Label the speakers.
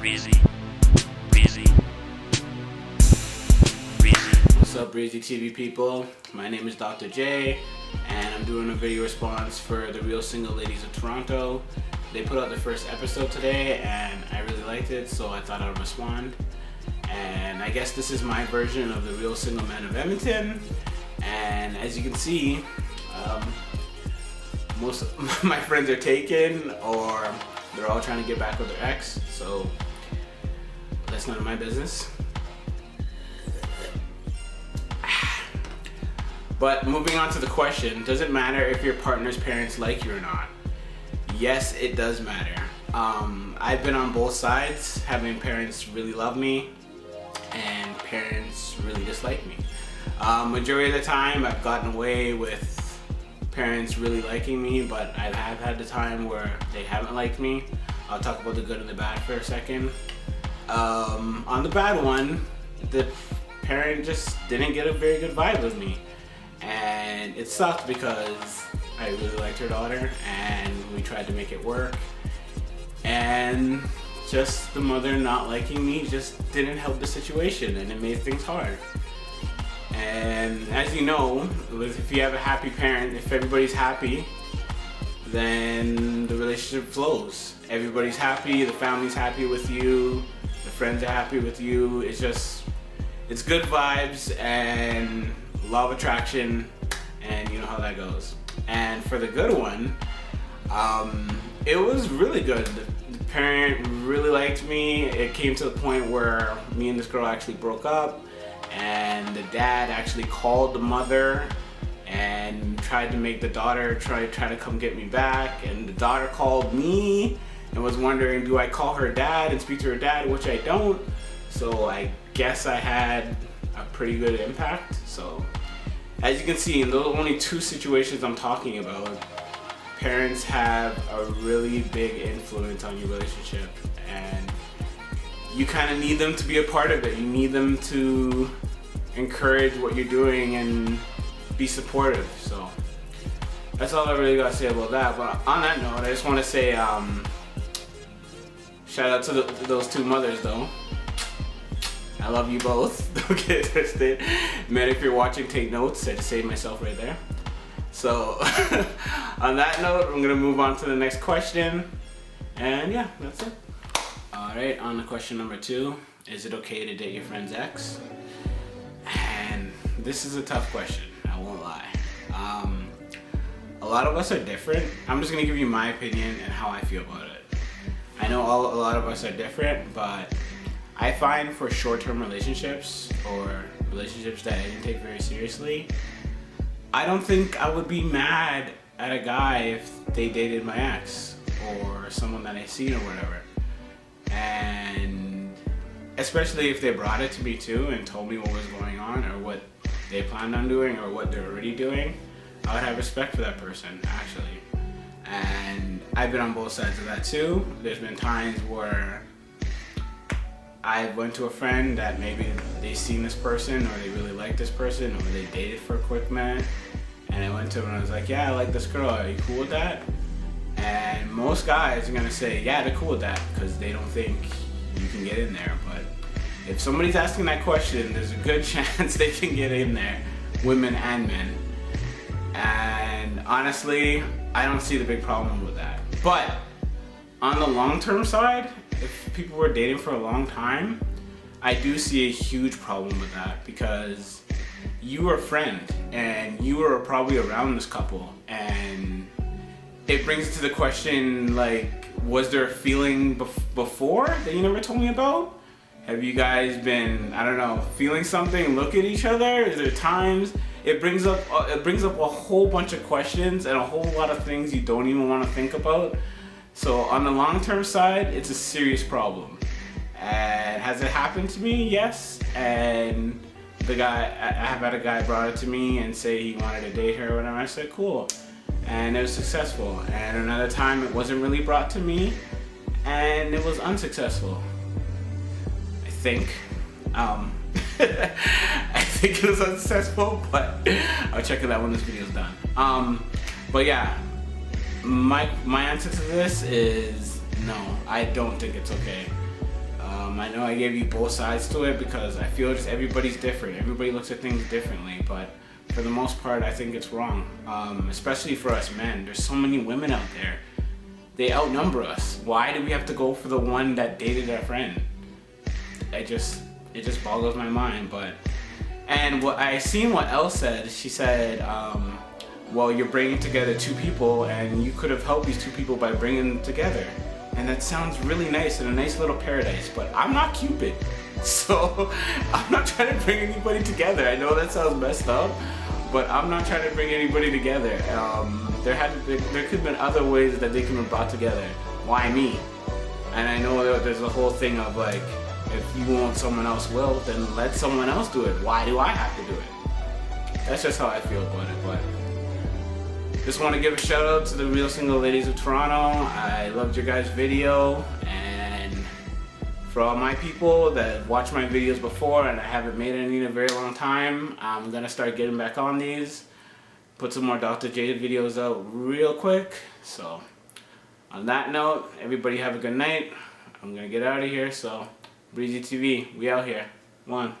Speaker 1: Breezy.
Speaker 2: What's up, Breezy TV people? My name is DrJay, and I'm doing a video response for the Real Single Ladies of Toronto. They put out the first episode today, and I really liked it, so I thought I'd respond. And I guess this is my version of the Real Single Men of Edmonton. And as you can see, most of my friends are taken, or they're all trying to get back with their ex, so that's none of my business. But moving on to the question, does it matter if your partner's parents like you or not? Yes, it does matter. I've been on both sides, having parents really love me and parents really dislike me. Majority of the time I've gotten away with parents really liking me, but I have had the time where they haven't liked me. I'll talk about the good and the bad for a second. On the bad one, the parent just didn't get a very good vibe with me. And it sucked because I really liked her daughter and we tried to make it work. And just the mother not liking me just didn't help the situation, and it made things hard. And as you know, if you have a happy parent, if everybody's happy, then the relationship flows. Everybody's happy, the family's happy with you, the friends are happy with you. It's good vibes and law of attraction, and you know how that goes. And for the good one, it was really good. The parent really liked me. It came to the point where me and this girl actually broke up, and the dad actually called the mother and tried to make the daughter try to come get me back. And the daughter called me and was wondering, do I call her dad and speak to her dad, which I don't. So I guess I had a pretty good impact. So as you can see, in those only two situations I'm talking about, parents have a really big influence on your relationship, and you kind of need them to be a part of it. You need them to encourage what you're doing and be supportive. So that's all I really got to say about that. But on that note, I just want to say shout out to those two mothers though. I love you both. Don't get twisted. Man, if you're watching, take notes. I just saved myself right there. So on that note, I'm gonna move on to the next question. And yeah, that's it. Alright, on to question number 2. Is it okay to date your friend's ex? And this is a tough question, I won't lie. A lot of us are different. I'm just gonna give you my opinion and how I feel about it. I know a lot of us are different, but I find for short-term relationships or relationships that I didn't take very seriously, I don't think I would be mad at a guy if they dated my ex or someone that I seen or whatever. And especially if they brought it to me too and told me what was going on or what they planned on doing or what they're already doing, I would have respect for that person, actually. And I've been on both sides of that too. There's been times where I went to a friend that maybe they seen this person or they really like this person or they dated for a quick minute, and I went to them and I was like, yeah, I like this girl, are you cool with that? And most guys are gonna say, yeah, they're cool with that, because they don't think you can get in there. But if somebody's asking that question, there's a good chance they can get in there, women and men. And honestly, I don't see the big problem with that. But on the long-term side, if people were dating for a long time, I do see a huge problem with that, because you were a friend and you were probably around this couple, and it brings it to the question, like, was there a feeling before that you never told me about? Have you guys been, I don't know, feeling something, look at each other? Is there times? It brings up a whole bunch of questions and a whole lot of things you don't even want to think about. So on the long-term side, it's a serious problem. And has it happened to me? Yes. And I have had a guy brought it to me and say he wanted to date her or whatever. I said, cool. And it was successful. And another time it wasn't really brought to me and it was unsuccessful. I think. I think it was unsuccessful, but I'll check it out when this video is done. But yeah, my answer to this is no, I don't think it's okay. I know I gave you both sides to it because I feel just everybody's different. Everybody looks at things differently, but for the most part, I think it's wrong. Especially for us men. There's so many women out there. They outnumber us. Why do we have to go for the one that dated our friend? It just boggles my mind. And what I seen what Elle said. She said, well, you're bringing together two people, and you could have helped these two people by bringing them together. And that sounds really nice and a nice little paradise, but I'm not Cupid. So I'm not trying to bring anybody together. I know that sounds messed up, but I'm not trying to bring anybody together. There could have been other ways that they could have been brought together. Why me? And I know there's a whole thing of like, if you want someone else will, then let someone else do it. Why do I have to do it? That's just how I feel about it. But just want to give a shout out to the Real Single Ladies of Toronto. I loved your guys' video, and for all my people that watched my videos before and I haven't made any in a very long time, I'm gonna start getting back on these. Put some more DrJay videos out real quick. So on that note, everybody have a good night. I'm gonna get out of here. So Breezy TV, we out here. One.